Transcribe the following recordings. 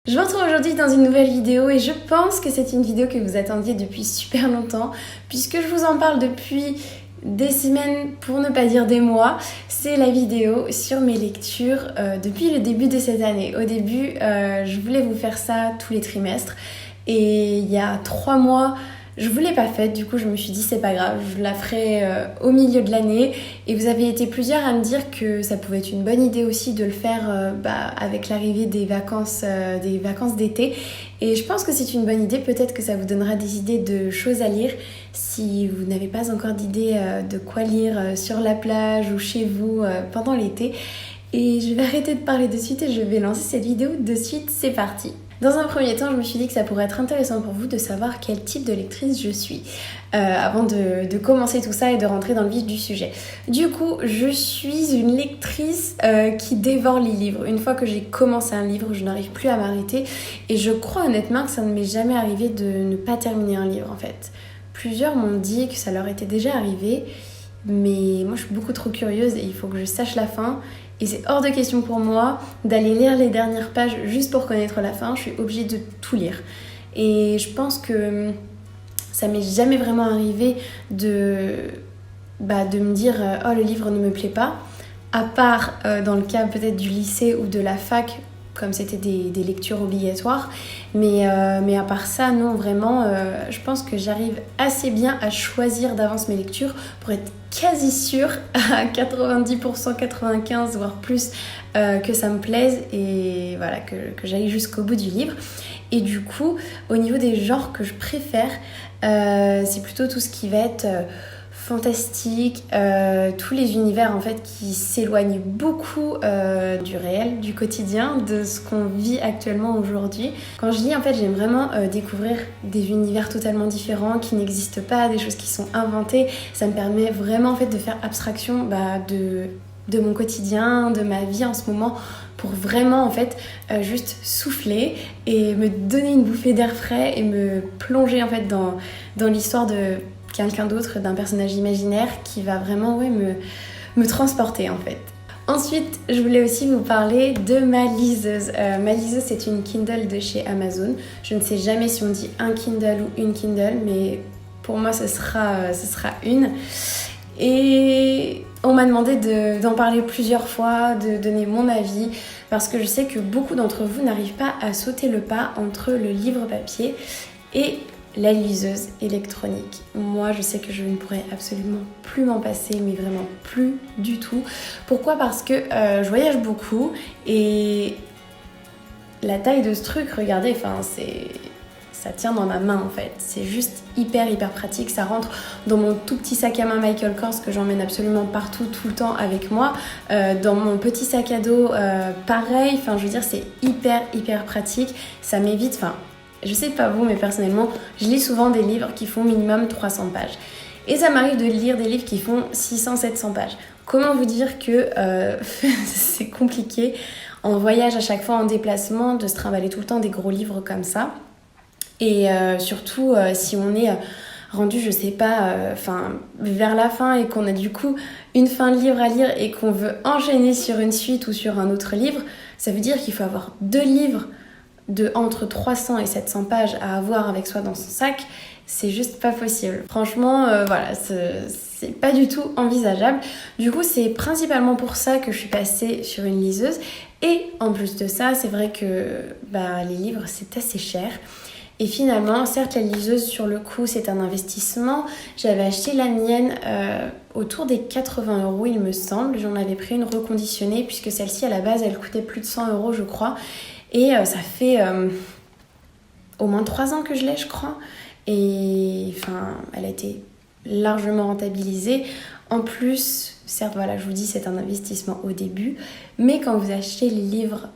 Je vous retrouve aujourd'hui dans une nouvelle vidéo et je pense que c'est une vidéo que vous attendiez depuis super longtemps puisque je vous en parle depuis des semaines, pour ne pas dire des mois. C'est la vidéo sur mes lectures depuis le début de cette année. Au début, je voulais vous faire ça tous les trimestres et il y a 3 mois, je ne vous l'ai pas faite, du coup je me suis dit c'est pas grave, je la ferai au milieu de l'année. Et vous avez été plusieurs à me dire que ça pouvait être une bonne idée aussi de le faire avec l'arrivée des vacances d'été. Et je pense que c'est une bonne idée, peut-être que ça vous donnera des idées de choses à lire si vous n'avez pas encore d'idée de quoi lire sur la plage ou chez vous pendant l'été. Et je vais arrêter de parler de suite et je vais lancer cette vidéo de suite, c'est parti. Dans un premier temps, je me suis dit que ça pourrait être intéressant pour vous de savoir quel type de lectrice je suis avant de commencer tout ça et de rentrer dans le vif du sujet. Du coup, je suis une lectrice qui dévore les livres. Une fois que j'ai commencé un livre, je n'arrive plus à m'arrêter et je crois honnêtement que ça ne m'est jamais arrivé de ne pas terminer un livre en fait. Plusieurs m'ont dit que ça leur était déjà arrivé, mais moi je suis beaucoup trop curieuse et il faut que je sache la fin. Et c'est hors de question pour moi d'aller lire les dernières pages juste pour connaître la fin. Je suis obligée de tout lire. Et je pense que ça m'est jamais vraiment arrivé de me dire « Oh, le livre ne me plaît pas ». À part dans le cas peut-être du lycée ou de la fac, comme c'était des lectures obligatoires. Mais à part ça, non, vraiment, je pense que j'arrive assez bien à choisir d'avance mes lectures pour être quasi sûre à 90%, 95% voire plus que ça me plaise et voilà, que j'aille jusqu'au bout du livre. Et du coup, au niveau des genres que je préfère, c'est plutôt tout ce qui va être fantastique, tous les univers en fait qui s'éloignent beaucoup du réel, du quotidien, de ce qu'on vit actuellement aujourd'hui. Quand je lis, en fait, j'aime vraiment découvrir des univers totalement différents qui n'existent pas, des choses qui sont inventées. Ça me permet vraiment en fait de faire abstraction de mon quotidien, de ma vie en ce moment, pour vraiment en fait juste souffler et me donner une bouffée d'air frais et me plonger en fait dans l'histoire de quelqu'un d'autre, d'un personnage imaginaire qui va vraiment me transporter en fait. Ensuite, je voulais aussi vous parler de ma liseuse. Ma liseuse, c'est une Kindle de chez Amazon. Je ne sais jamais si on dit un Kindle ou une Kindle, mais pour moi, ce sera une. Et on m'a demandé d'en parler plusieurs fois, de donner mon avis, parce que je sais que beaucoup d'entre vous n'arrivent pas à sauter le pas entre le livre papier et la liseuse électronique. Moi, je sais que je ne pourrais absolument plus m'en passer, mais vraiment plus du tout. Pourquoi ? Parce que je voyage beaucoup et la taille de ce truc, regardez, ça tient dans ma main en fait. C'est juste hyper pratique. Ça rentre dans mon tout petit sac à main Michael Kors que j'emmène absolument partout, tout le temps avec moi. Dans mon petit sac à dos, pareil. Enfin, je veux dire, c'est hyper pratique. Ça m'évite... Je sais pas vous, mais personnellement, je lis souvent des livres qui font minimum 300 pages. Et ça m'arrive de lire des livres qui font 600-700 pages. Comment vous dire que c'est compliqué en voyage à chaque fois, en déplacement, de se trimballer tout le temps des gros livres comme ça. Et surtout, si on est rendu, je sais pas, vers la fin et qu'on a du coup une fin de livre à lire et qu'on veut enchaîner sur une suite ou sur un autre livre, ça veut dire qu'il faut avoir 2 livres de entre 300 et 700 pages à avoir avec soi dans son sac, c'est juste pas possible. Franchement, voilà, c'est pas du tout envisageable. Du coup, c'est principalement pour ça que je suis passée sur une liseuse. Et en plus de ça, c'est vrai que les livres, c'est assez cher. Et finalement, certes, la liseuse, sur le coup, c'est un investissement. J'avais acheté la mienne autour des 80 €, il me semble. J'en avais pris une reconditionnée, puisque celle-ci, à la base, elle coûtait plus de 100 €, je crois. Et ça fait au moins 3 ans que je l'ai, je crois. Et elle a été largement rentabilisée. En plus, certes, voilà, je vous dis, c'est un investissement au début. Mais quand vous achetez les livres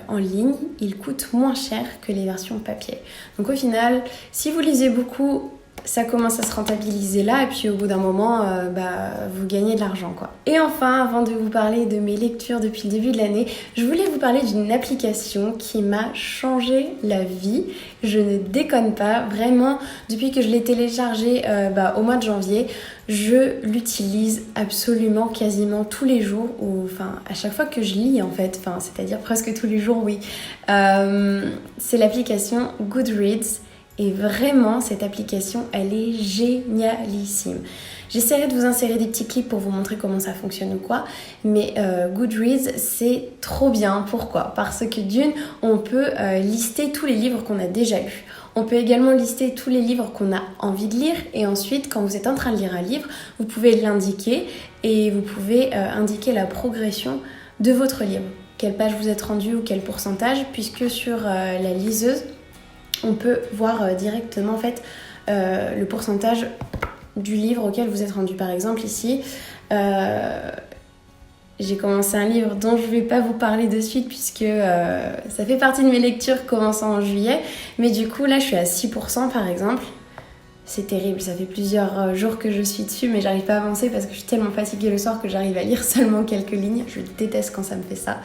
en ligne, ils coûtent moins cher que les versions papier. Donc au final, si vous lisez beaucoup, ça commence à se rentabiliser là et puis au bout d'un moment, vous gagnez de l'argent quoi. Et enfin, avant de vous parler de mes lectures depuis le début de l'année, je voulais vous parler d'une application qui m'a changé la vie. Je ne déconne pas, vraiment, depuis que je l'ai téléchargée au mois de janvier, je l'utilise absolument quasiment tous les jours, à chaque fois que je lis en fait, c'est-à-dire presque tous les jours, oui. C'est l'application Goodreads. Et vraiment, cette application, elle est génialissime. J'essaierai de vous insérer des petits clips pour vous montrer comment ça fonctionne ou quoi. Mais Goodreads, c'est trop bien. Pourquoi ? Parce que d'une, on peut lister tous les livres qu'on a déjà lus. On peut également lister tous les livres qu'on a envie de lire. Et ensuite, quand vous êtes en train de lire un livre, vous pouvez l'indiquer. Et vous pouvez indiquer la progression de votre livre. Quelle page vous êtes rendu ou quel pourcentage. Puisque sur la liseuse, on peut voir directement en fait le pourcentage du livre auquel vous êtes rendu. Par exemple ici, j'ai commencé un livre dont je ne vais pas vous parler de suite puisque ça fait partie de mes lectures commençant en juillet. Mais du coup là je suis à 6% par exemple. C'est terrible, ça fait plusieurs jours que je suis dessus mais j'arrive pas à avancer parce que je suis tellement fatiguée le soir que j'arrive à lire seulement quelques lignes. Je déteste quand ça me fait ça.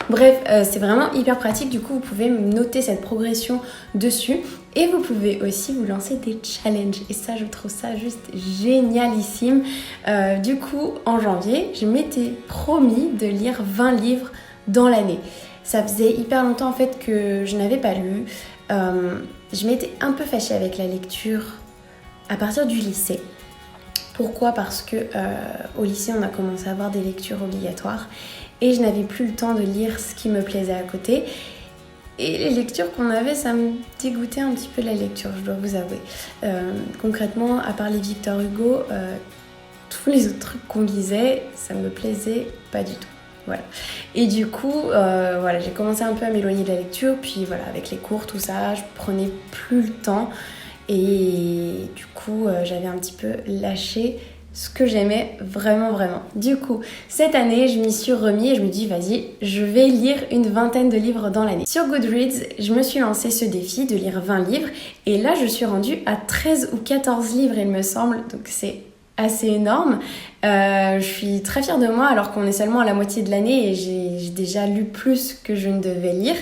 Bref, c'est vraiment hyper pratique. Du coup, vous pouvez noter cette progression dessus et vous pouvez aussi vous lancer des challenges. Et ça, je trouve ça juste génialissime. Du coup, en janvier, je m'étais promis de lire 20 livres dans l'année. Ça faisait hyper longtemps en fait que je n'avais pas lu. Je m'étais un peu fâchée avec la lecture à partir du lycée. Pourquoi ? Parce que au lycée, on a commencé à avoir des lectures obligatoires et je n'avais plus le temps de lire ce qui me plaisait à côté. Et les lectures qu'on avait, ça me dégoûtait un petit peu la lecture, je dois vous avouer. Concrètement, à part les Victor Hugo, tous les autres trucs qu'on lisait, ça me plaisait pas du tout. Voilà. Et du coup, j'ai commencé un peu à m'éloigner de la lecture. Puis voilà, avec les cours, tout ça, je prenais plus le temps. Et du coup, j'avais un petit peu lâché ce que j'aimais vraiment, vraiment. Du coup, cette année, je m'y suis remis et je me dis, vas-y, je vais lire une vingtaine de livres dans l'année. Sur Goodreads, je me suis lancé ce défi de lire 20 livres. Et là, je suis rendue à 13 ou 14 livres, il me semble. Donc, c'est assez énorme. Je suis très fière de moi alors qu'on est seulement à la moitié de l'année et j'ai déjà lu plus que je ne devais lire.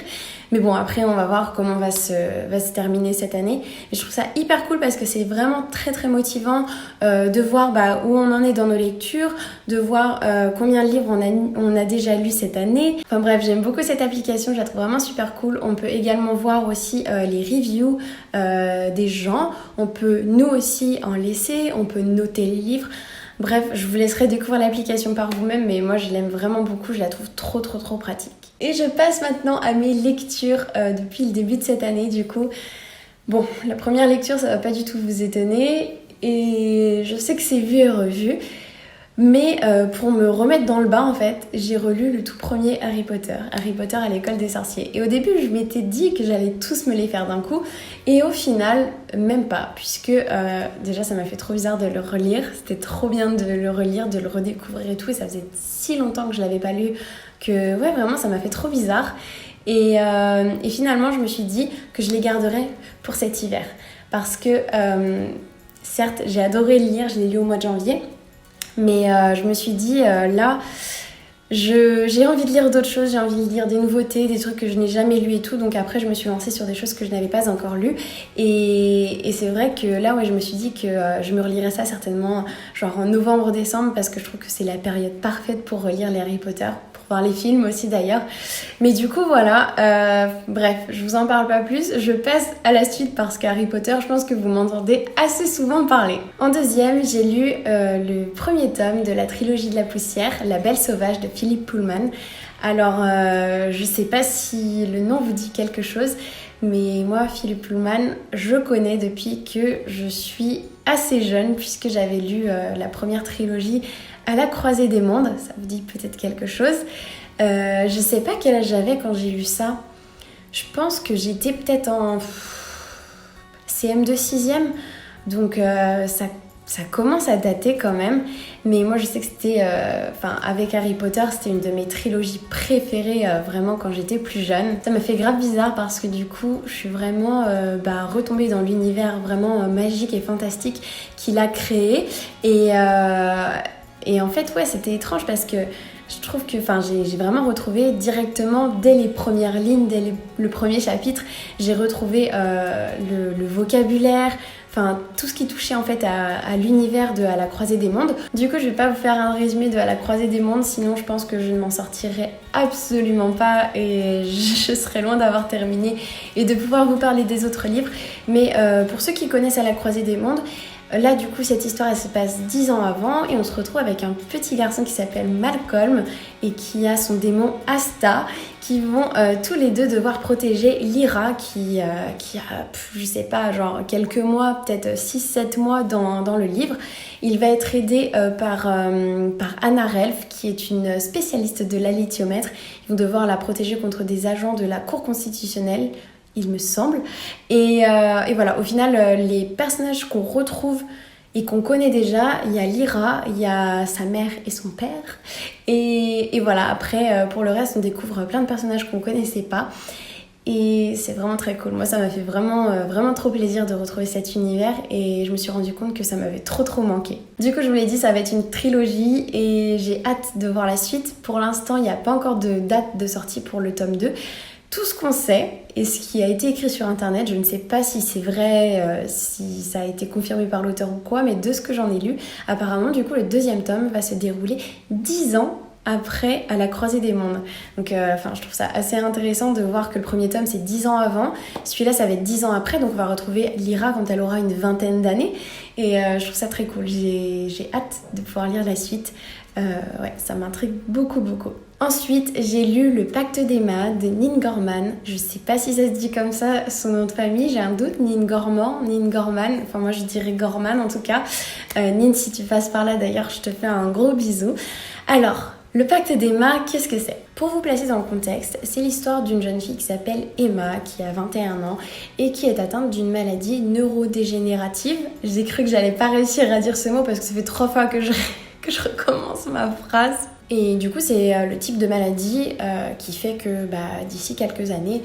Mais bon, après, on va voir comment va se terminer cette année. Et je trouve ça hyper cool parce que c'est vraiment très très motivant de voir où on en est dans nos lectures, de voir combien de livres on a déjà lu cette année. Enfin bref, j'aime beaucoup cette application, je la trouve vraiment super cool. On peut également voir aussi les reviews des gens. On peut nous aussi en laisser, on peut noter les livres. Bref, je vous laisserai découvrir l'application par vous-même, mais moi je l'aime vraiment beaucoup, je la trouve trop pratique. Et je passe maintenant à mes lectures depuis le début de cette année du coup. Bon, la première lecture ça va pas du tout vous étonner et je sais que c'est vu et revu. Mais pour me remettre dans le bain en fait, j'ai relu le tout premier Harry Potter à l'école des sorciers. Et au début je m'étais dit que j'allais tous me les faire d'un coup et au final même pas puisque déjà ça m'a fait trop bizarre de le relire. C'était trop bien de le relire, de le redécouvrir et tout et ça faisait si longtemps que je l'avais pas lu que ouais vraiment ça m'a fait trop bizarre. Et finalement je me suis dit que je les garderais pour cet hiver parce que certes j'ai adoré le lire, je l'ai lu au mois de janvier. Mais je me suis dit, là, j'ai envie de lire d'autres choses, j'ai envie de lire des nouveautés, des trucs que je n'ai jamais lus et tout. Donc après, je me suis lancée sur des choses que je n'avais pas encore lues. Et c'est vrai que là, ouais, je me suis dit que je me relirais ça certainement genre en novembre-décembre parce que je trouve que c'est la période parfaite pour relire les Harry Potter. Voir les films aussi d'ailleurs. Mais du coup voilà, bref, je vous en parle pas plus. Je passe à la suite parce qu'Harry Potter, je pense que vous m'entendez assez souvent parler. En deuxième, j'ai lu le premier tome de la trilogie de la poussière, La Belle Sauvage de Philip Pullman. Alors, je sais pas si le nom vous dit quelque chose, mais moi, Philip Pullman, je connais depuis que je suis assez jeune puisque j'avais lu la première trilogie à la croisée des mondes, ça vous dit peut-être quelque chose. Je sais pas quel âge j'avais quand j'ai lu ça. Je pense que j'étais peut-être en CM2 6e, donc ça ça commence à dater quand même, mais moi je sais que c'était, avec Harry Potter, c'était une de mes trilogies préférées vraiment quand j'étais plus jeune. Ça m'a fait grave bizarre parce que du coup, je suis vraiment retombée dans l'univers vraiment magique et fantastique qu'il a créé. Et en fait, ouais, c'était étrange parce que je trouve que j'ai vraiment retrouvé directement, dès les premières lignes, dès le premier chapitre, j'ai retrouvé le vocabulaire, tout ce qui touchait en fait à l'univers de À la croisée des mondes. Du coup, je vais pas vous faire un résumé de À la croisée des mondes, sinon je pense que je ne m'en sortirai absolument pas et je serais loin d'avoir terminé et de pouvoir vous parler des autres livres. Mais pour ceux qui connaissent À la croisée des mondes, là, du coup, cette histoire, elle se passe 10 ans avant et on se retrouve avec un petit garçon qui s'appelle Malcolm et qui a son démon Asta, qui vont tous les deux devoir protéger Lyra qui a, je sais pas, genre quelques mois, peut-être 6-7 mois dans le livre. Il va être aidé par Anna Relf, qui est une spécialiste de l'alithiomètre. Ils vont devoir la protéger contre des agents de la Cour constitutionnelle, il me semble. Et voilà, au final, les personnages qu'on retrouve et qu'on connaît déjà, il y a Lyra, il y a sa mère et son père. Et voilà, après, pour le reste, on découvre plein de personnages qu'on connaissait pas. Et c'est vraiment très cool. Moi, ça m'a fait vraiment trop plaisir de retrouver cet univers et je me suis rendu compte que ça m'avait trop manqué. Du coup, je vous l'ai dit, ça va être une trilogie et j'ai hâte de voir la suite. Pour l'instant, il n'y a pas encore de date de sortie pour le tome 2. Tout ce qu'on sait et ce qui a été écrit sur internet, je ne sais pas si c'est vrai, si ça a été confirmé par l'auteur ou quoi, mais de ce que j'en ai lu, apparemment du coup le deuxième tome va se dérouler 10 ans après À la croisée des mondes. Donc je trouve ça assez intéressant de voir que le premier tome c'est 10 ans avant, celui-là ça va être 10 ans après, donc on va retrouver Lyra quand elle aura une vingtaine d'années et je trouve ça très cool, j'ai hâte de pouvoir lire la suite. Ouais, ça m'intrigue beaucoup. Ensuite, j'ai lu Le Pacte d'Emma de Nin Gorman. Je sais pas si ça se dit comme ça, son nom de famille, j'ai un doute. Nin Gorman, enfin moi je dirais Gorman en tout cas. Nin, si tu passes par là d'ailleurs, je te fais un gros bisou. Alors, Le Pacte d'Emma, qu'est-ce que c'est ? Pour vous placer dans le contexte, c'est l'histoire d'une jeune fille qui s'appelle Emma, qui a 21 ans et qui est atteinte d'une maladie neurodégénérative. J'ai cru que j'allais pas réussir à dire ce mot parce que ça fait 3 fois que je recommence ma phrase. Et du coup, c'est le type de maladie qui fait que d'ici quelques années,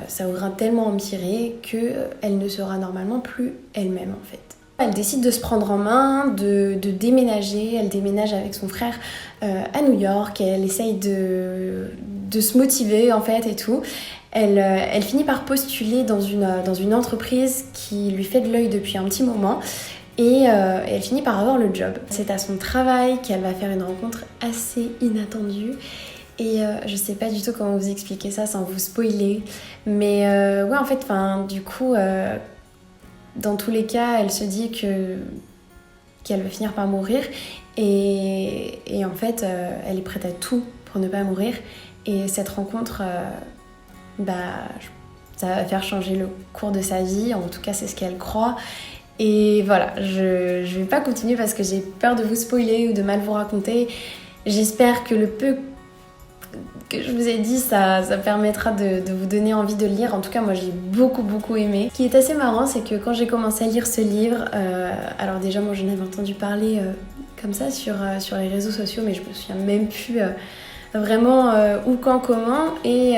ça aura tellement empiré qu'elle ne sera normalement plus elle-même en fait. Elle décide de se prendre en main, de déménager. Elle déménage avec son frère à New York. Elle essaye de se motiver en fait et tout. Elle finit par postuler dans une entreprise qui lui fait de l'œil depuis un petit moment. Et elle finit par avoir le job. C'est à son travail qu'elle va faire une rencontre assez inattendue. Et je sais pas du tout comment vous expliquer ça sans vous spoiler. Mais ouais, en fait, du coup, dans tous les cas, elle se dit qu'elle va finir par mourir. Et en fait, elle est prête à tout pour ne pas mourir. Et cette rencontre, ça va faire changer le cours de sa vie. En tout cas, c'est ce qu'elle croit. Et voilà, je vais pas continuer parce que j'ai peur de vous spoiler ou de mal vous raconter. J'espère que le peu que je vous ai dit, ça permettra de vous donner envie de le lire. En tout cas, moi, j'ai beaucoup aimé. Ce qui est assez marrant, c'est que quand j'ai commencé à lire ce livre, alors déjà, moi, j'en avais entendu parler comme ça sur les réseaux sociaux, mais je me souviens même plus vraiment où, quand, comment. Et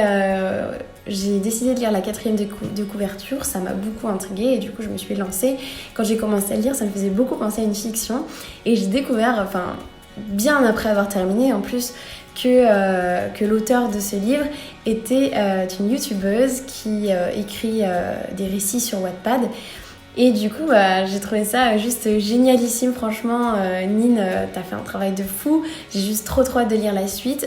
j'ai décidé de lire la 4e de couverture, ça m'a beaucoup intriguée et du coup je me suis lancée. Quand j'ai commencé à lire, ça me faisait beaucoup penser à une fiction et j'ai découvert, bien après avoir terminé en plus, que l'auteur de ce livre était une youtubeuse qui écrit des récits sur Wattpad. Et du coup, j'ai trouvé ça juste génialissime, franchement. Nin, t'as fait un travail de fou. J'ai juste trop hâte de lire la suite.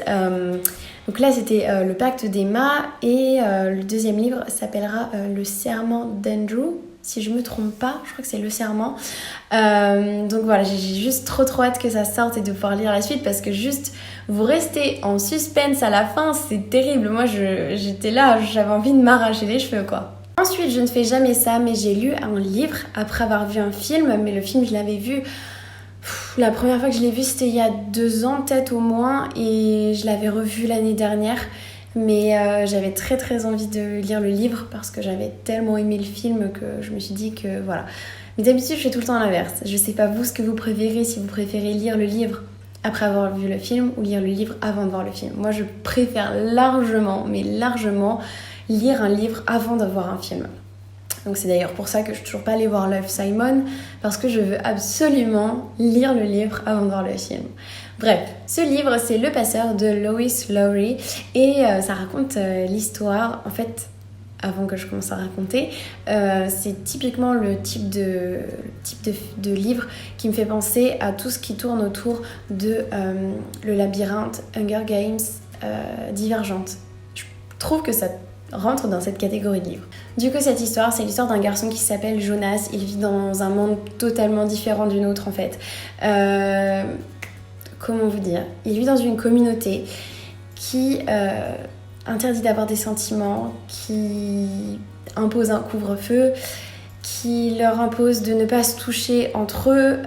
Donc là, c'était Le Pacte d'Emma et le deuxième livre s'appellera Le Serment d'Andrew. Si je me trompe pas, je crois que c'est Le Serment. Donc voilà, j'ai juste trop hâte que ça sorte et de pouvoir lire la suite parce que juste vous restez en suspense à la fin, c'est terrible. Moi, j'étais là, j'avais envie de m'arracher les cheveux, quoi. Ensuite, je ne fais jamais ça, mais j'ai lu un livre après avoir vu un film. Mais le film, je l'avais vu... La première fois que je l'ai vu, c'était il y a 2 ans, peut-être au moins. Et je l'avais revu l'année dernière. Mais j'avais très envie de lire le livre parce que j'avais tellement aimé le film que je me suis dit que voilà, Mais d'habitude, je fais tout le temps l'inverse. Je sais pas vous ce que vous préférez, si vous préférez lire le livre après avoir vu le film ou lire le livre avant de voir le film. Moi, je préfère largement, mais largement, lire un livre avant de voir un film. Donc c'est d'ailleurs pour ça que je suis toujours pas allée voir Love, Simon, parce que je veux absolument lire le livre avant de voir le film. Bref, ce livre, c'est Le Passeur de Lois Lowry, et ça raconte l'histoire, en fait, avant que je commence à raconter, c'est typiquement le type de livre qui me fait penser à tout ce qui tourne autour de le labyrinthe, Hunger Games, Divergente. Je trouve que ça rentre dans cette catégorie de livres. Du coup, cette histoire, c'est l'histoire d'un garçon qui s'appelle Jonas. Il vit dans un monde totalement différent du nôtre, en fait. Comment vous dire ? Il vit dans une communauté qui interdit d'avoir des sentiments, qui impose un couvre-feu, qui leur impose de ne pas se toucher entre eux.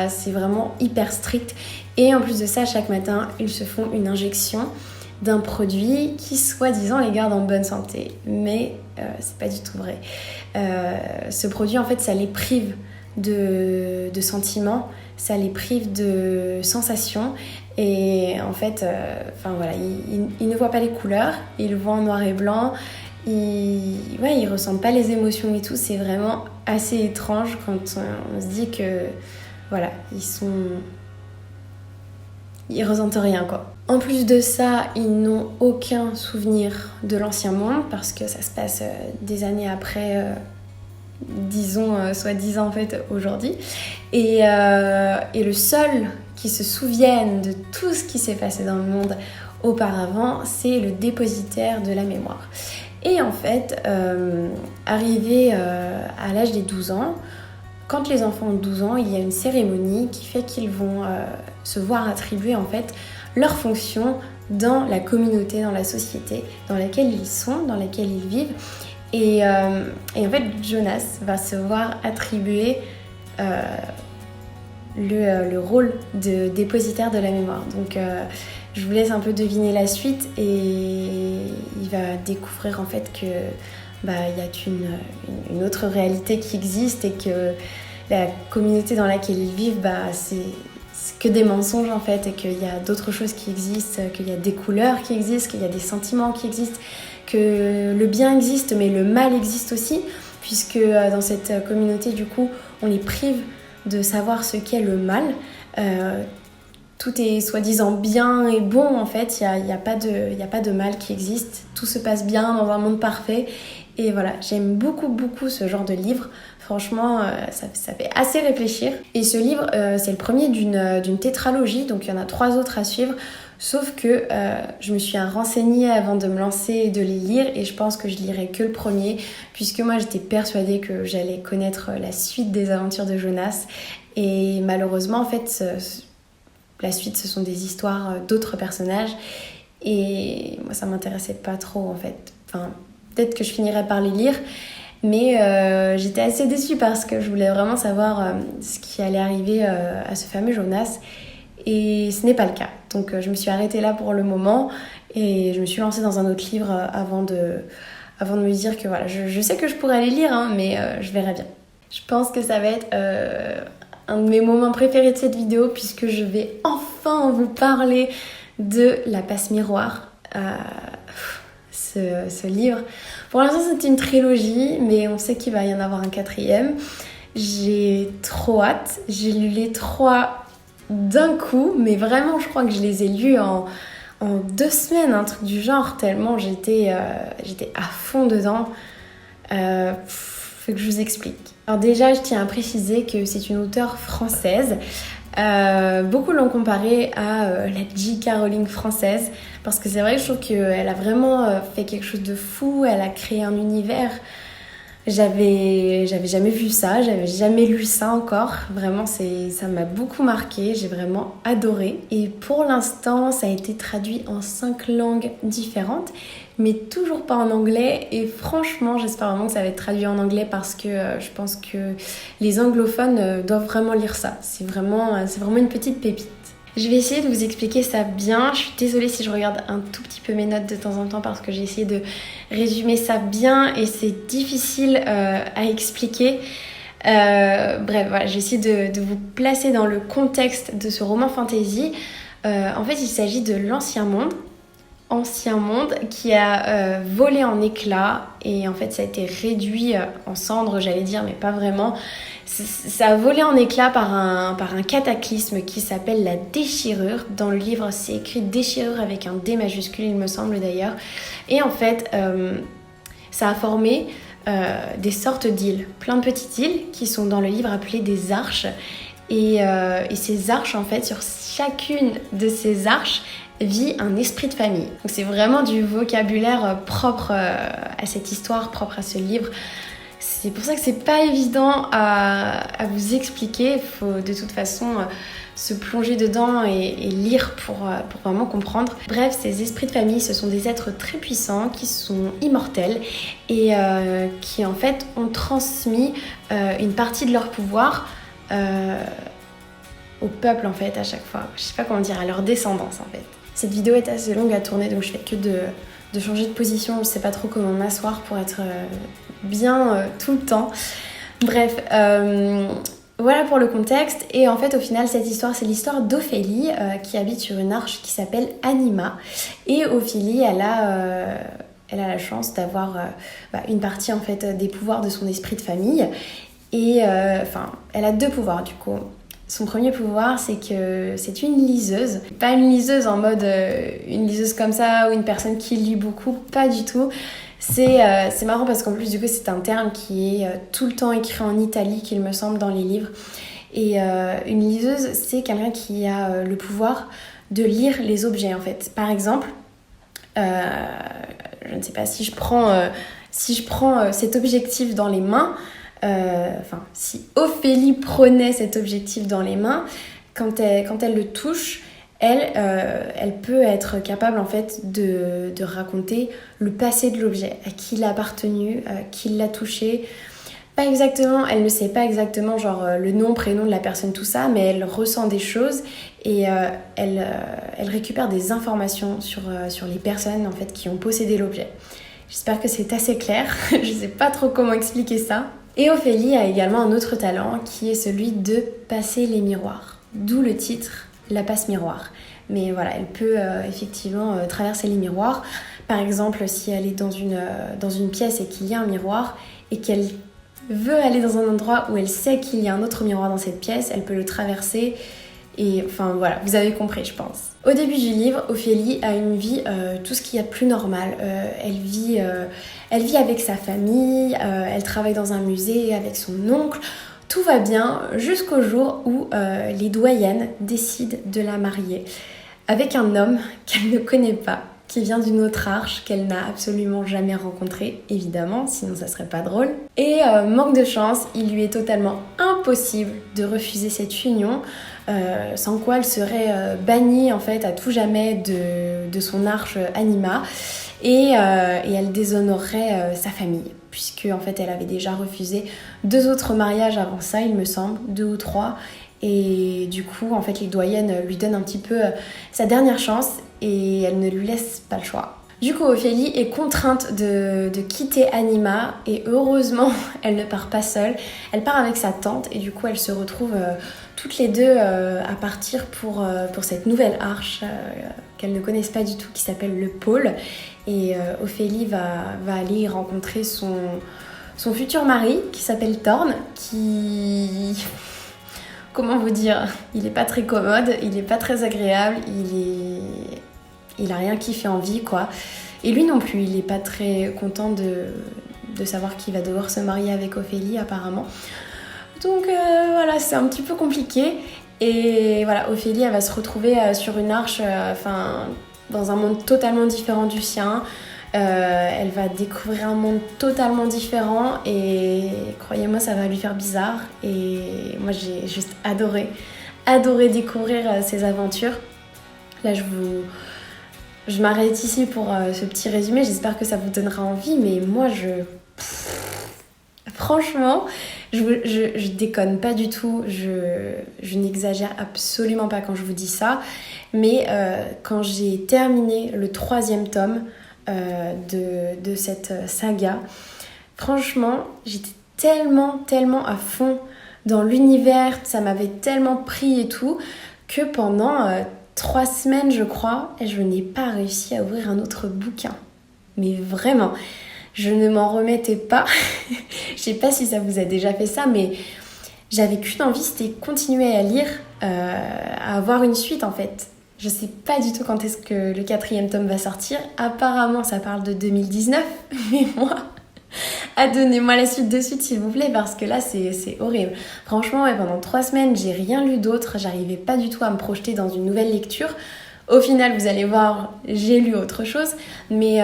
C'est vraiment hyper strict. Et en plus de ça, chaque matin, ils se font une injection d'un produit qui, soi-disant, les garde en bonne santé. Mais c'est pas du tout vrai. Ce produit, en fait, ça les prive de sentiments, ça les prive de sensations. Et en fait, voilà, ils ne voient pas les couleurs, ils le voient en noir et blanc. Ils ressentent pas les émotions et tout. C'est vraiment assez étrange quand on se dit que, voilà, ils ressentent rien, quoi. En plus de ça, ils n'ont aucun souvenir de l'ancien monde parce que ça se passe des années après, soi-disant en fait aujourd'hui. Et le seul qui se souvienne de tout ce qui s'est passé dans le monde auparavant, c'est le dépositaire de la mémoire. Et en fait, arrivé à l'âge des 12 ans, quand les enfants ont 12 ans, il y a une cérémonie qui fait qu'ils vont se voir attribuer en fait leur fonction dans la communauté, dans la société dans laquelle ils sont, dans laquelle ils vivent. Et en fait, Jonas va se voir attribuer le rôle de dépositaire de la mémoire. Donc je vous laisse un peu deviner la suite et il va découvrir en fait que il y a une autre réalité qui existe et que la communauté dans laquelle ils vivent, c'est que des mensonges en fait, et qu'il y a d'autres choses qui existent, qu'il y a des couleurs qui existent, qu'il y a des sentiments qui existent, que le bien existe mais le mal existe aussi, puisque dans cette communauté du coup on les prive de savoir ce qu'est le mal. Tout est soi-disant bien et bon en fait, il n'y a pas de mal qui existe, tout se passe bien dans un monde parfait. Et voilà, j'aime beaucoup ce genre de livre. Franchement, ça fait assez réfléchir. Et ce livre, c'est le premier d'une tétralogie, donc il y en a 3 autres à suivre. Sauf que je me suis renseignée avant de me lancer et de les lire, et je pense que je lirai que le premier, puisque moi j'étais persuadée que j'allais connaître la suite des aventures de Jonas. Et malheureusement, en fait, la suite, ce sont des histoires d'autres personnages. Et moi, ça m'intéressait pas trop, en fait. Enfin, peut-être que je finirais par les lire, mais j'étais assez déçue parce que je voulais vraiment savoir ce qui allait arriver à ce fameux Jonas, et ce n'est pas le cas. Donc je me suis arrêtée là pour le moment et je me suis lancée dans un autre livre avant de me dire que voilà, je sais que je pourrais les lire, mais je verrai bien. Je pense que ça va être un de mes moments préférés de cette vidéo, puisque je vais enfin vous parler de La Passe Miroir. Ce livre. Pour l'instant, c'est une trilogie, mais on sait qu'il va y en avoir un 4e. J'ai trop hâte. J'ai lu les 3 d'un coup, mais vraiment, je crois que je les ai lus en 2 semaines, un truc du genre, tellement j'étais à fond dedans. Faut que je vous explique. Alors déjà, je tiens à préciser que c'est une auteure française. Beaucoup l'ont comparée à la J.K. Rowling française, parce que c'est vrai que je trouve qu'elle a vraiment fait quelque chose de fou. Elle a créé un univers. J'avais jamais vu ça, j'avais jamais lu ça encore. Vraiment, ça m'a beaucoup marqué, j'ai vraiment adoré. Et pour l'instant, ça a été traduit en 5 langues différentes, mais toujours pas en anglais. Et franchement, j'espère vraiment que ça va être traduit en anglais, parce que je pense que les anglophones doivent vraiment lire ça. C'est vraiment une petite pépite. Je vais essayer de vous expliquer ça bien. Je suis désolée si je regarde un tout petit peu mes notes de temps en temps, parce que j'ai essayé de résumer ça bien et c'est difficile à expliquer. Bref, voilà, j'essaie de vous placer dans le contexte de ce roman fantasy. En fait, il s'agit de l'Ancien Monde qui a volé en éclats et en fait ça a été réduit en cendres, j'allais dire, mais pas vraiment. Ça a volé en éclats par un cataclysme qui s'appelle la déchirure. Dans le livre, c'est écrit déchirure avec un D majuscule, il me semble d'ailleurs. Et en fait, ça a formé des sortes d'îles, plein de petites îles qui sont dans le livre appelées des arches. Et ces arches, en fait, sur chacune de ces arches, vit un esprit de famille. Donc c'est vraiment du vocabulaire propre à cette histoire, propre à ce livre. C'est pour ça que c'est pas évident à vous expliquer. Il faut de toute façon se plonger dedans et lire pour vraiment comprendre. Bref, ces esprits de famille, ce sont des êtres très puissants qui sont immortels et qui en fait ont transmis une partie de leur pouvoir au peuple en fait à chaque fois. Je sais pas comment dire, à leur descendance en fait. Cette vidéo est assez longue à tourner, donc je fais que de changer de position. Je sais pas trop comment m'asseoir pour être bien tout le temps. Bref, voilà pour le contexte. Et en fait, au final, cette histoire, c'est l'histoire d'Ophélie qui habite sur une arche qui s'appelle Anima. Et Ophélie, elle a la chance d'avoir une partie en fait des pouvoirs de son esprit de famille. Et elle a 2 pouvoirs du coup. Son premier pouvoir, c'est que c'est une liseuse. Pas une liseuse en mode une liseuse comme ça ou une personne qui lit beaucoup, pas du tout. C'est marrant parce qu'en plus du coup c'est un terme qui est tout le temps écrit en italique, il me semble, dans les livres. Et une liseuse, c'est quelqu'un qui a le pouvoir de lire les objets en fait. Par exemple, je ne sais pas, si je prends cet objectif dans les mains, si Ophélie prenait cet objectif dans les mains, quand elle le touche, elle peut être capable en fait de raconter le passé de l'objet, à qui il a appartenu, qui l'a touché. Pas exactement, elle ne sait pas exactement genre le nom, prénom de la personne, tout ça, mais elle ressent des choses et elle récupère des informations sur les personnes en fait qui ont possédé l'objet. J'espère que c'est assez clair, je sais pas trop comment expliquer ça. Et Ophélie a également un autre talent qui est celui de passer les miroirs. D'où le titre, la passe miroir. Mais voilà, elle peut effectivement traverser les miroirs. Par exemple, si elle est dans une pièce et qu'il y a un miroir et qu'elle veut aller dans un endroit où elle sait qu'il y a un autre miroir dans cette pièce, elle peut le traverser. Et enfin voilà, vous avez compris je pense. Au début du livre, Ophélie a une vie tout ce qu'il y a de plus normal. Elle vit avec sa famille, elle travaille dans un musée avec son oncle. Tout va bien jusqu'au jour où les doyennes décident de la marier avec un homme qu'elle ne connaît pas, qui vient d'une autre arche qu'elle n'a absolument jamais rencontré, évidemment, sinon ça serait pas drôle. Et manque de chance, il lui est totalement impossible de refuser cette union, sans quoi elle serait bannie en fait à tout jamais de son arche Anima, et elle déshonorerait sa famille, puisque en fait elle avait déjà refusé 2 autres mariages avant ça, il me semble, 2 ou 3. Et du coup, en fait, les doyennes lui donnent un petit peu sa dernière chance et elles ne lui laissent pas le choix. Du coup, Ophélie est contrainte de quitter Anima et heureusement, elle ne part pas seule. Elle part avec sa tante et du coup, elles se retrouvent toutes les deux à partir pour cette nouvelle arche qu'elles ne connaissent pas du tout, qui s'appelle le pôle. Et Ophélie va aller rencontrer son futur mari qui s'appelle Thorn, qui... Comment vous dire, il est pas très commode, il est pas très agréable, il a rien qui fait envie quoi. Et lui non plus, il est pas très content de savoir qu'il va devoir se marier avec Ophélie apparemment. Donc voilà, c'est un petit peu compliqué. Et voilà, Ophélie elle va se retrouver sur une arche, dans un monde totalement différent du sien. Elle va découvrir un monde totalement différent et croyez-moi ça va lui faire bizarre et moi j'ai juste adoré découvrir ces aventures. Là je m'arrête ici pour ce petit résumé, j'espère que ça vous donnera envie, mais moi franchement je déconne pas du tout, je n'exagère absolument pas quand je vous dis ça, mais quand j'ai terminé le 3e tome de cette saga, franchement j'étais tellement à fond dans l'univers, ça m'avait tellement pris et tout, que pendant 3 semaines je crois, je n'ai pas réussi à ouvrir un autre bouquin. Mais vraiment, je ne m'en remettais pas. Je sais pas si ça vous a déjà fait ça, mais j'avais qu'une envie, c'était continuer à lire, à avoir une suite en fait. Je sais pas du tout quand est-ce que le 4e tome va sortir. Apparemment, ça parle de 2019, mais moi, donnez-moi la suite de suite s'il vous plaît, parce que là, c'est horrible. Franchement, ouais, pendant 3 semaines, j'ai rien lu d'autre. J'arrivais pas du tout à me projeter dans une nouvelle lecture. Au final, vous allez voir, j'ai lu autre chose, mais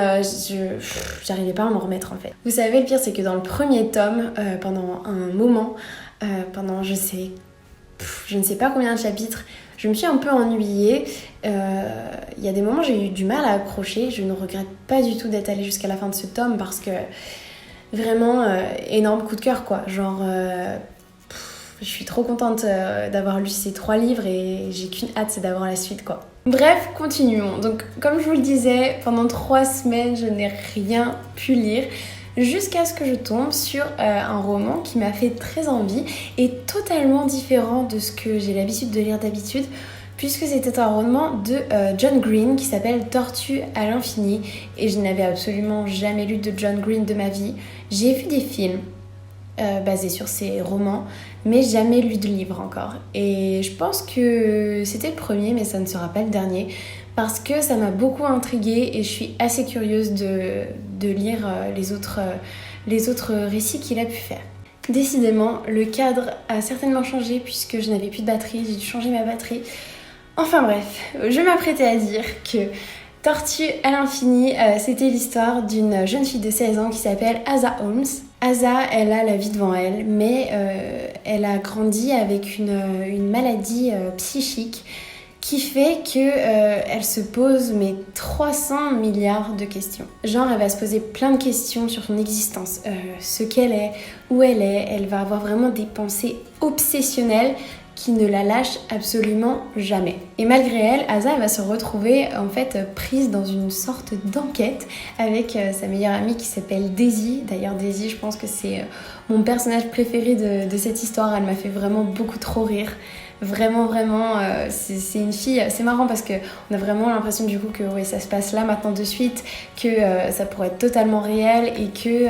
j'arrivais pas à m'en remettre en fait. Vous savez, le pire, c'est que dans le premier tome, pendant un moment, pendant je ne sais pas combien de chapitres, je me suis un peu ennuyée. Il y a des moments où j'ai eu du mal à accrocher. Je ne regrette pas du tout d'être allée jusqu'à la fin de ce tome parce que vraiment énorme coup de cœur quoi. Genre je suis trop contente d'avoir lu ces 3 livres et j'ai qu'une hâte, c'est d'avoir la suite quoi. Bref, continuons. Donc comme je vous le disais, pendant 3 semaines je n'ai rien pu lire, jusqu'à ce que je tombe sur un roman qui m'a fait très envie et totalement différent de ce que j'ai l'habitude de lire d'habitude, puisque c'était un roman de John Green qui s'appelle Tortue à l'infini, et je n'avais absolument jamais lu de John Green de ma vie. J'ai vu des films basés sur ces romans, mais jamais lu de livre encore. Et je pense que c'était le premier, mais ça ne sera pas le dernier, parce que ça m'a beaucoup intriguée et je suis assez curieuse de lire les autres récits qu'il a pu faire. Décidément, le cadre a certainement changé puisque je n'avais plus de batterie, j'ai dû changer ma batterie. Enfin bref, je m'apprêtais à dire que Tortue à l'infini, c'était l'histoire d'une jeune fille de 16 ans qui s'appelle Asa Holmes. Asa, elle a la vie devant elle, mais elle a grandi avec une maladie psychique qui fait qu'elle se pose 300 milliards de questions. Genre, elle va se poser plein de questions sur son existence, ce qu'elle est, où elle va avoir vraiment des pensées obsessionnelles qui ne la lâchent absolument jamais. Et malgré elle, Asa va se retrouver en fait prise dans une sorte d'enquête avec sa meilleure amie qui s'appelle Daisy. D'ailleurs Daisy, je pense que c'est mon personnage préféré de cette histoire. Elle m'a fait vraiment beaucoup trop rire. Vraiment, c'est une fille, c'est marrant parce qu'on a vraiment l'impression du coup que ouais, ça se passe là maintenant de suite, que ça pourrait être totalement réel et que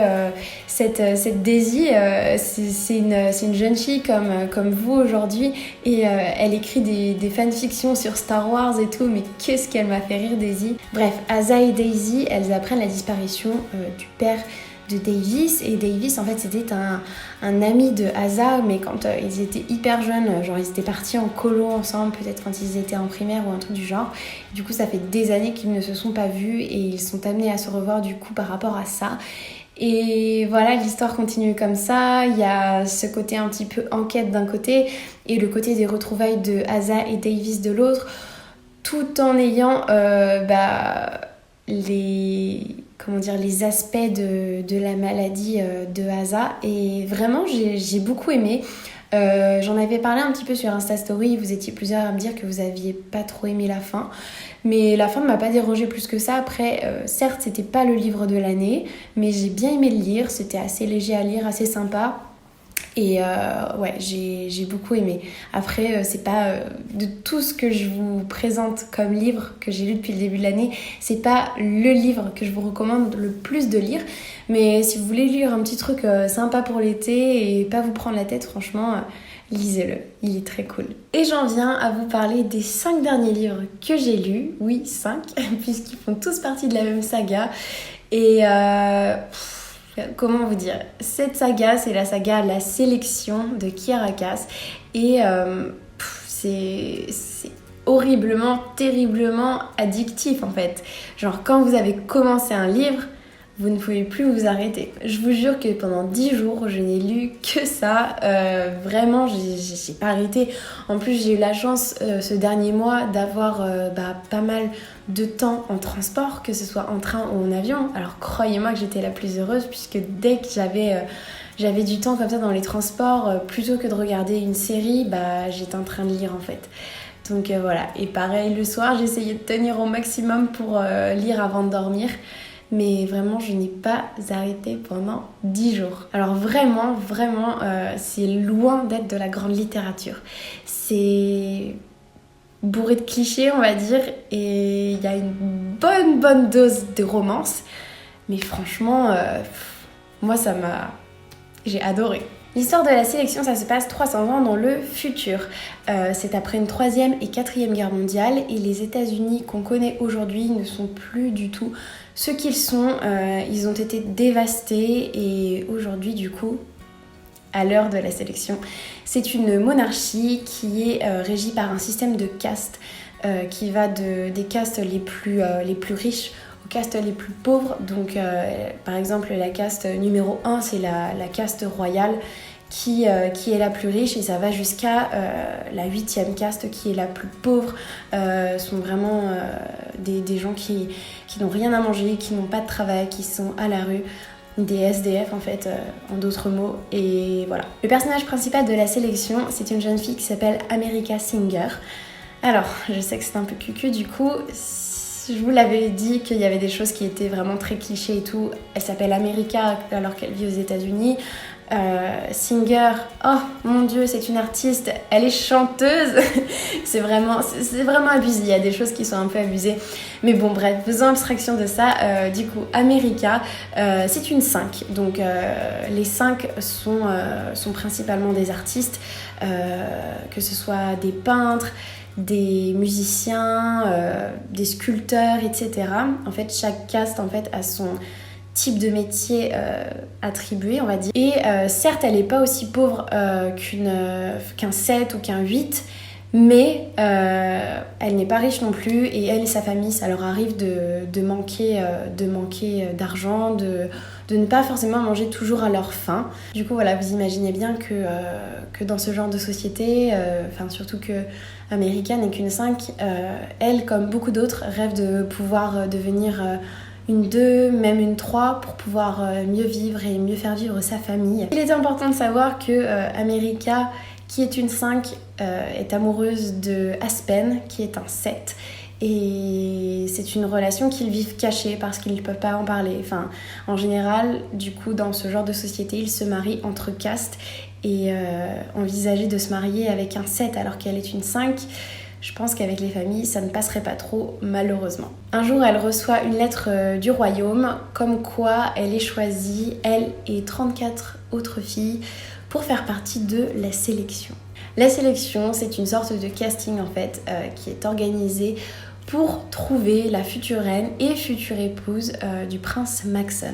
cette Daisy, c'est une jeune fille comme vous aujourd'hui et elle écrit des fanfictions sur Star Wars et tout, mais qu'est-ce qu'elle m'a fait rire Daisy. Bref, Asa et Daisy, elles apprennent la disparition du père de Davis, et Davis en fait c'était un ami de Asa, mais quand ils étaient hyper jeunes, genre ils étaient partis en colo ensemble, peut-être quand ils étaient en primaire ou un truc du genre. Du coup ça fait des années qu'ils ne se sont pas vus et ils sont amenés à se revoir du coup par rapport à ça. Et voilà, l'histoire continue comme ça. Il y a ce côté un petit peu enquête d'un côté et le côté des retrouvailles de Asa et Davis de l'autre, tout en ayant les aspects de la maladie de Asa. Et vraiment j'ai beaucoup aimé. J'en avais parlé un petit peu sur Insta Story, vous étiez plusieurs à me dire que vous aviez pas trop aimé la fin, mais la fin ne m'a pas dérangée plus que ça. Après certes c'était pas le livre de l'année, mais j'ai bien aimé le lire, c'était assez léger à lire, assez sympa. Et ouais, j'ai beaucoup aimé. Après, c'est pas de tout ce que je vous présente comme livre que j'ai lu depuis le début de l'année, c'est pas le livre que je vous recommande le plus de lire. Mais si vous voulez lire un petit truc sympa pour l'été et pas vous prendre la tête, franchement, lisez-le. Il est très cool. Et j'en viens à vous parler des 5 derniers livres que j'ai lus. Oui, 5, puisqu'ils font tous partie de la même saga. Et comment vous dire, cette saga, c'est la saga La Sélection de Kiera Cass. Et c'est horriblement, terriblement addictif en fait. Genre quand vous avez commencé un livre, vous ne pouvez plus vous arrêter. Je vous jure que pendant 10 jours, je n'ai lu que ça. Vraiment, j'ai pas arrêté. En plus, j'ai eu la chance ce dernier mois d'avoir pas mal de temps en transport, que ce soit en train ou en avion. Alors croyez-moi que j'étais la plus heureuse puisque dès que j'avais du temps comme ça dans les transports, plutôt que de regarder une série, j'étais en train de lire en fait. Donc voilà. Et pareil, le soir, j'essayais de tenir au maximum pour lire avant de dormir. mais vraiment je n'ai pas arrêté pendant 10 jours. Alors vraiment, c'est loin d'être de la grande littérature. C'est bourré de clichés, on va dire, et il y a une bonne dose de romance, mais franchement, moi j'ai adoré. L'histoire de la sélection, ça se passe 300 ans dans le futur. C'est après une 3e et 4e guerre mondiale et les États-Unis qu'on connaît aujourd'hui ne sont plus du tout ce qu'ils sont. Ils ont été dévastés et aujourd'hui, du coup, à l'heure de la sélection, c'est une monarchie qui est régie par un système de castes qui va des castes les plus riches aux castes les plus pauvres. Donc, par exemple, la caste numéro 1, c'est la caste royale qui est la plus riche et ça va jusqu'à la 8e caste qui est la plus pauvre. Sont vraiment des gens qui n'ont rien à manger, qui n'ont pas de travail, qui sont à la rue. Des SDF en fait, en d'autres mots, et voilà. Le personnage principal de la sélection, c'est une jeune fille qui s'appelle America Singer. Alors, je sais que c'est un peu cucu du coup, je vous l'avais dit qu'il y avait des choses qui étaient vraiment très clichés et tout. Elle s'appelle America alors qu'elle vit aux États-Unis. Singer, oh mon dieu, c'est une artiste, elle est chanteuse. c'est vraiment abusé, il y a des choses qui sont un peu abusées, mais bon bref, faisons abstraction de ça. Du coup, America, c'est une 5, donc les 5 sont principalement des artistes, que ce soit des peintres, des musiciens, des sculpteurs, etc. En fait, chaque caste en fait a son type de métier attribué, on va dire. Et certes, elle n'est pas aussi pauvre qu'un 7 ou qu'un 8, mais elle n'est pas riche non plus, et elle et sa famille, ça leur arrive de manquer d'argent, de ne pas forcément manger toujours à leur faim. Du coup, voilà, vous imaginez bien que dans ce genre de société, surtout que America n'est qu'une 5, elle, comme beaucoup d'autres, rêve de pouvoir devenir une 2, même une 3 pour pouvoir mieux vivre et mieux faire vivre sa famille. Il est important de savoir que America, qui est une 5, est amoureuse de Aspen, qui est un 7. Et c'est une relation qu'ils vivent cachée parce qu'ils ne peuvent pas en parler. Enfin, en général, du coup, dans ce genre de société, ils se marient entre castes. Et envisager de se marier avec un 7 alors qu'elle est une 5, je pense qu'avec les familles, ça ne passerait pas trop, malheureusement. Un jour, elle reçoit une lettre du royaume, comme quoi elle est choisie, elle et 34 autres filles, pour faire partie de la sélection. La sélection, c'est une sorte de casting en fait, qui est organisée pour trouver la future reine et future épouse du prince Maxon.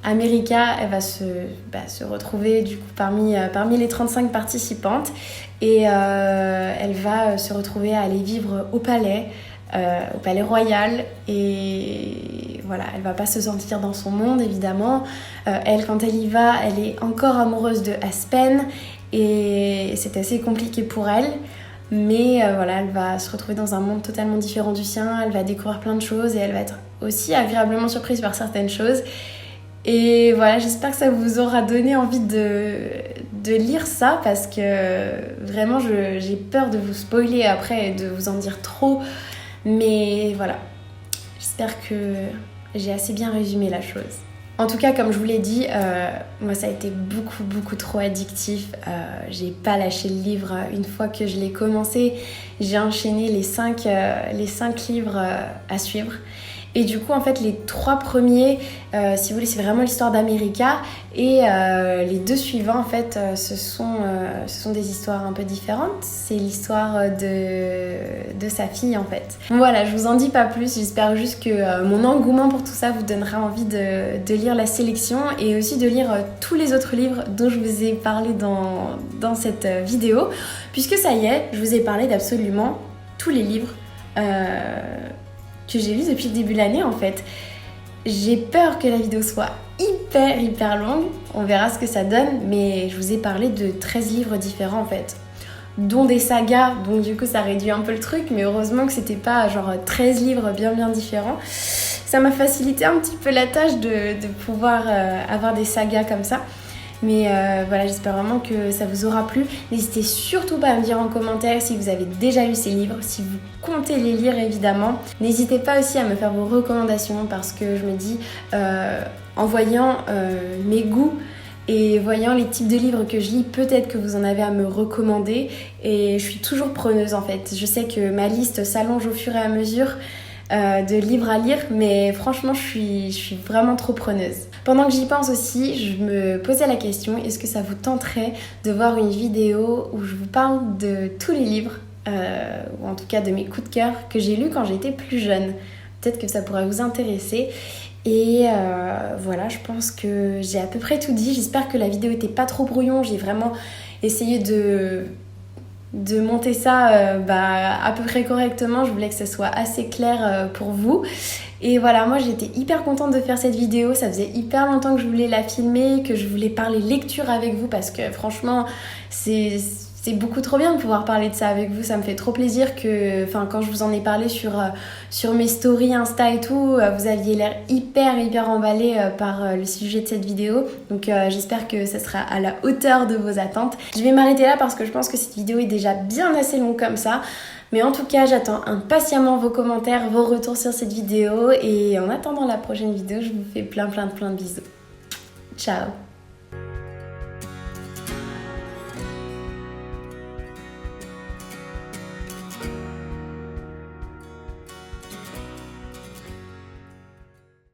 America, elle va se retrouver du coup parmi les 35 participantes et elle va se retrouver à aller vivre au palais royal, et voilà, elle va pas se sentir dans son monde évidemment. Elle, quand elle y va, elle est encore amoureuse de Aspen et c'est assez compliqué pour elle. Mais voilà, elle va se retrouver dans un monde totalement différent du sien, elle va découvrir plein de choses et elle va être aussi agréablement surprise par certaines choses. Et voilà, j'espère que ça vous aura donné envie de lire ça, parce que vraiment j'ai peur de vous spoiler après et de vous en dire trop. Mais voilà, j'espère que j'ai assez bien résumé la chose. En tout cas, comme je vous l'ai dit, moi ça a été beaucoup trop addictif. J'ai pas lâché le livre. Une fois que je l'ai commencé, j'ai enchaîné les 5 livres à suivre. Et du coup, en fait, les 3 premiers, si vous voulez, c'est vraiment l'histoire d'America. Et les 2 suivants, en fait, ce sont des histoires un peu différentes. C'est l'histoire de sa fille, en fait. Voilà, je vous en dis pas plus. J'espère juste que mon engouement pour tout ça vous donnera envie de lire la sélection et aussi de lire tous les autres livres dont je vous ai parlé dans cette vidéo. Puisque ça y est, je vous ai parlé d'absolument tous les livres que j'ai lu depuis le début de l'année en fait. J'ai peur que la vidéo soit hyper longue, on verra ce que ça donne, mais je vous ai parlé de 13 livres différents en fait, dont des sagas, donc du coup ça réduit un peu le truc, mais heureusement que c'était pas genre 13 livres bien différents. Ça m'a facilité un petit peu la tâche de pouvoir avoir des sagas comme ça. Mais voilà, j'espère vraiment que ça vous aura plu. N'hésitez surtout pas à me dire en commentaire si vous avez déjà lu ces livres, si vous comptez les lire évidemment. N'hésitez pas aussi à me faire vos recommandations parce que je me dis, en voyant mes goûts et voyant les types de livres que je lis, peut-être que vous en avez à me recommander et je suis toujours preneuse en fait. Je sais que ma liste s'allonge au fur et à mesure de livres à lire, mais franchement je suis vraiment trop preneuse. Pendant que j'y pense aussi, je me posais la question, est-ce que ça vous tenterait de voir une vidéo où je vous parle de tous les livres, ou en tout cas de mes coups de cœur que j'ai lus quand j'étais plus jeune. Peut-être que ça pourrait vous intéresser. Et voilà, je pense que j'ai à peu près tout dit. J'espère que la vidéo était pas trop brouillon. J'ai vraiment essayé de monter ça à peu près correctement. Je voulais que ce soit assez clair pour vous. Et voilà, moi j'étais hyper contente de faire cette vidéo. Ça faisait hyper longtemps que je voulais la filmer, que je voulais parler lecture avec vous parce que franchement, c'est beaucoup trop bien de pouvoir parler de ça avec vous. Ça me fait trop plaisir que, quand je vous en ai parlé sur mes stories Insta et tout, vous aviez l'air hyper emballé par le sujet de cette vidéo. Donc j'espère que ça sera à la hauteur de vos attentes. Je vais m'arrêter là parce que je pense que cette vidéo est déjà bien assez longue comme ça. Mais en tout cas, j'attends impatiemment vos commentaires, vos retours sur cette vidéo. Et en attendant la prochaine vidéo, je vous fais plein de bisous. Ciao!